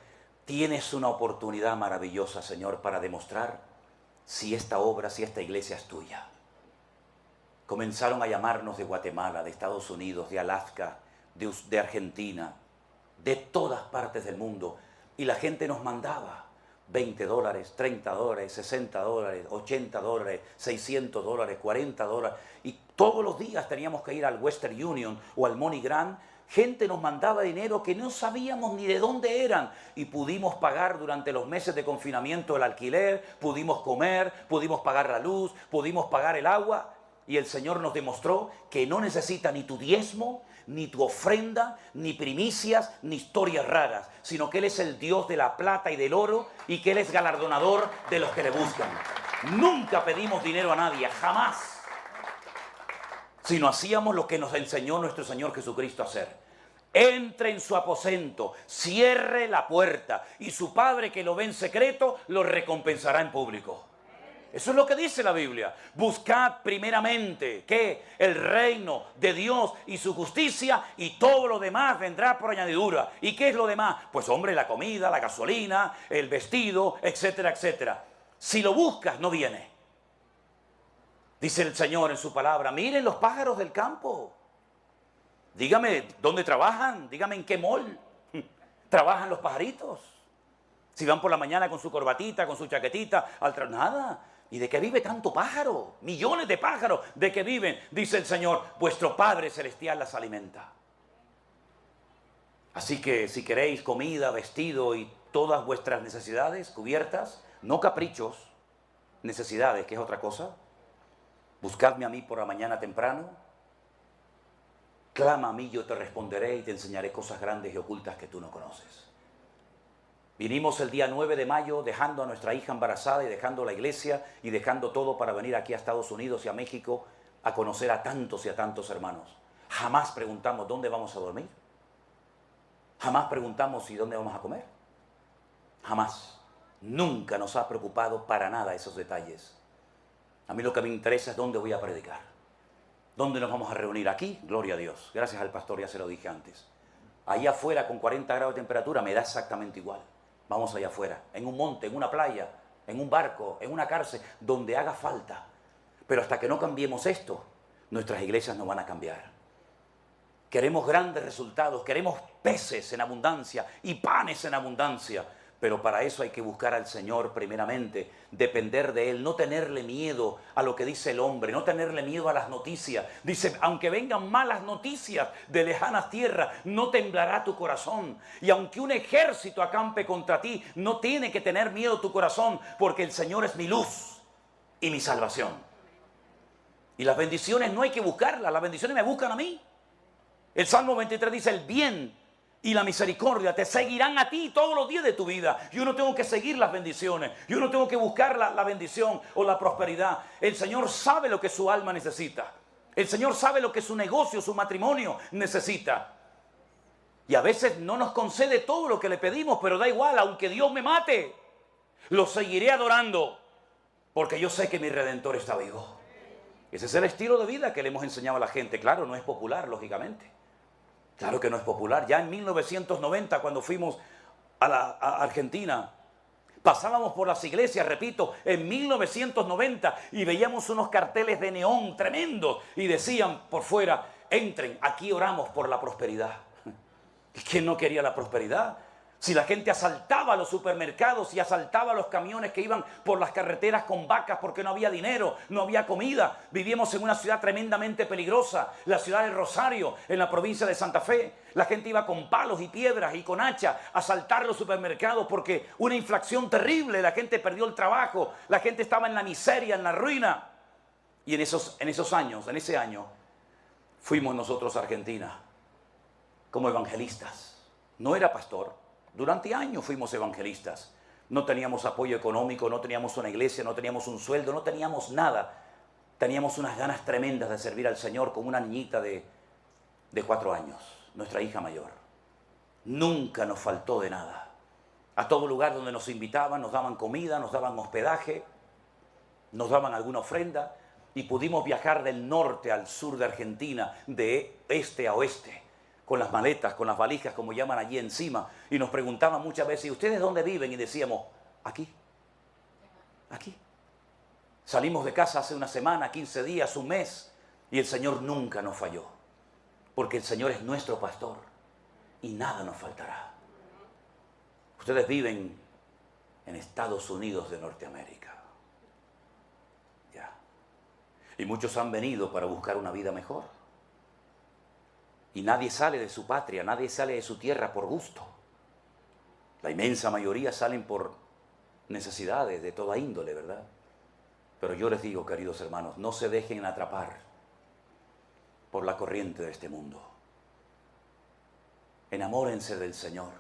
tienes una oportunidad maravillosa, Señor, para demostrar si esta obra, si esta iglesia es tuya. Comenzaron a llamarnos de Guatemala, de Estados Unidos, de Alaska, de Argentina, de todas partes del mundo. Y la gente nos mandaba $20, $30, $60, $80, $600, $40. Y todos los días teníamos que ir al Western Union o al MoneyGram. Gente nos mandaba dinero que no sabíamos ni de dónde eran. Y pudimos pagar durante los meses de confinamiento el alquiler, pudimos comer, pudimos pagar la luz, pudimos pagar el agua. Y el Señor nos demostró que no necesita ni tu diezmo, ni tu ofrenda, ni primicias, ni historias raras, sino que Él es el Dios de la plata y del oro y que Él es galardonador de los que le buscan. Nunca pedimos dinero a nadie, jamás, sino hacíamos lo que nos enseñó nuestro Señor Jesucristo a hacer. Entre en su aposento, cierre la puerta y su Padre que lo ve en secreto lo recompensará en público. Eso es lo que dice la Biblia. Buscad primeramente, ¿qué? El reino de Dios y su justicia y todo lo demás vendrá por añadidura. ¿Y qué es lo demás? Pues hombre, la comida, la gasolina, el vestido, etcétera, etcétera. Si lo buscas, no viene. Dice el Señor en su palabra, miren los pájaros del campo. Dígame, ¿dónde trabajan? Dígame, ¿en qué mall trabajan los pajaritos? Si van por la mañana con su corbatita, con su chaquetita, nada. ¿Y de qué vive tanto pájaro? Millones de pájaros de que viven, dice el Señor, vuestro Padre Celestial las alimenta. Así que si queréis comida, vestido y todas vuestras necesidades cubiertas, no caprichos, necesidades, que es otra cosa, buscadme a mí por la mañana temprano, clama a mí, yo te responderé y te enseñaré cosas grandes y ocultas que tú no conoces. Vinimos el día 9 de mayo dejando a nuestra hija embarazada y dejando la iglesia y dejando todo para venir aquí a Estados Unidos y a México a conocer a tantos y a tantos hermanos. Jamás preguntamos dónde vamos a dormir. Jamás preguntamos ¿y dónde vamos a comer? Jamás. Nunca nos ha preocupado para nada esos detalles. A mí lo que me interesa es dónde voy a predicar. ¿Dónde nos vamos a reunir? Aquí, gloria a Dios. Gracias al pastor, ya se lo dije antes. Allá afuera con 40 grados de temperatura me da exactamente igual. Vamos allá afuera, en un monte, en una playa, en un barco, en una cárcel, donde haga falta. Pero hasta que no cambiemos esto, nuestras iglesias no van a cambiar. Queremos grandes resultados, queremos peces en abundancia y panes en abundancia. Pero para eso hay que buscar al Señor primeramente, depender de Él, no tenerle miedo a lo que dice el hombre, no tenerle miedo a las noticias. Dice, aunque vengan malas noticias de lejanas tierras, no temblará tu corazón. Y aunque un ejército acampe contra ti, no tiene que tener miedo tu corazón, porque el Señor es mi luz y mi salvación. Y las bendiciones no hay que buscarlas, las bendiciones me buscan a mí. El Salmo 23 dice, el bien y la misericordia te seguirán a ti todos los días de tu vida. Yo no tengo que seguir las bendiciones. Yo no tengo que buscar la bendición o la prosperidad. El Señor sabe lo que su alma necesita. El Señor sabe lo que su negocio, su matrimonio necesita. Y a veces no nos concede todo lo que le pedimos, pero da igual, aunque Dios me mate, lo seguiré adorando, porque yo sé que mi Redentor está vivo. Ese es el estilo de vida que le hemos enseñado a la gente. Claro, no es popular, lógicamente. Claro que no es popular. Ya en 1990, cuando fuimos a Argentina, pasábamos por las iglesias, repito, en 1990, y veíamos unos carteles de neón tremendos y decían por fuera, entren, aquí oramos por la prosperidad. ¿Y quién no quería la prosperidad? Si la gente asaltaba los supermercados y asaltaba los camiones que iban por las carreteras con vacas porque no había dinero, no había comida. Vivíamos en una ciudad tremendamente peligrosa, la ciudad de Rosario, en la provincia de Santa Fe. La gente iba con palos y piedras y con hacha a asaltar los supermercados porque una inflación terrible, la gente perdió el trabajo, la gente estaba en la miseria, en la ruina. Y en ese año, fuimos nosotros a Argentina como evangelistas. No era pastor. Durante años fuimos evangelistas. No teníamos apoyo económico, no teníamos una iglesia, no teníamos un sueldo, no teníamos nada. Teníamos unas ganas tremendas de servir al Señor con una niñita de 4 años, nuestra hija mayor. Nunca nos faltó de nada. A todo lugar donde nos invitaban, nos daban comida, nos daban hospedaje, nos daban alguna ofrenda y pudimos viajar del norte al sur de Argentina, de este a oeste, con las maletas, con las valijas, como llaman allí encima, y nos preguntaban muchas veces, ¿y ustedes dónde viven? Y decíamos, aquí, aquí. Salimos de casa hace una semana, 15 días, un mes, y el Señor nunca nos falló, porque el Señor es nuestro pastor, y nada nos faltará. Ustedes viven en Estados Unidos de Norteamérica, ya, y muchos han venido para buscar una vida mejor. Y nadie sale de su patria, nadie sale de su tierra por gusto. La inmensa mayoría salen por necesidades de toda índole, ¿verdad? Pero yo les digo, queridos hermanos, no se dejen atrapar por la corriente de este mundo. Enamórense del Señor.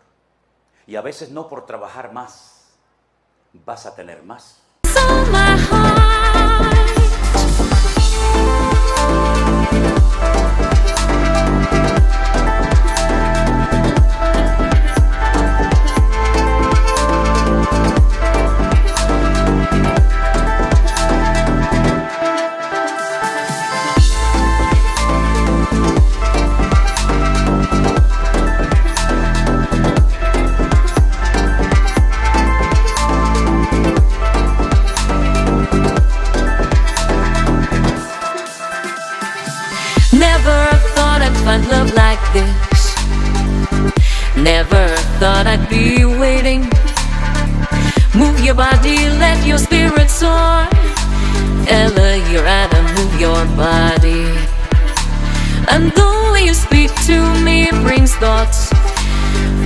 Y a veces no por trabajar más, vas a tener más. Love like this. Never thought I'd be waiting. Move your body, let your spirit soar. you're at and move your body. And the way you speak to me brings thoughts.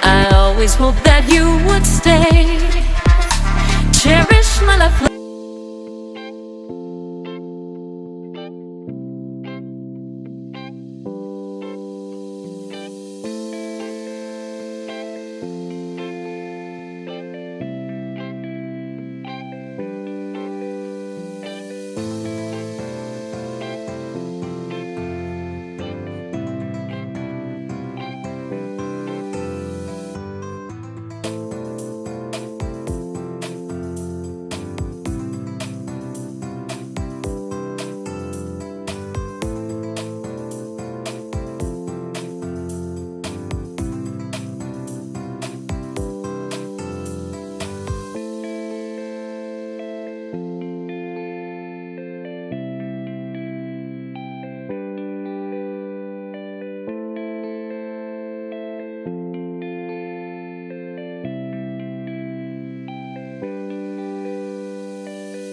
I always hoped that you would stay.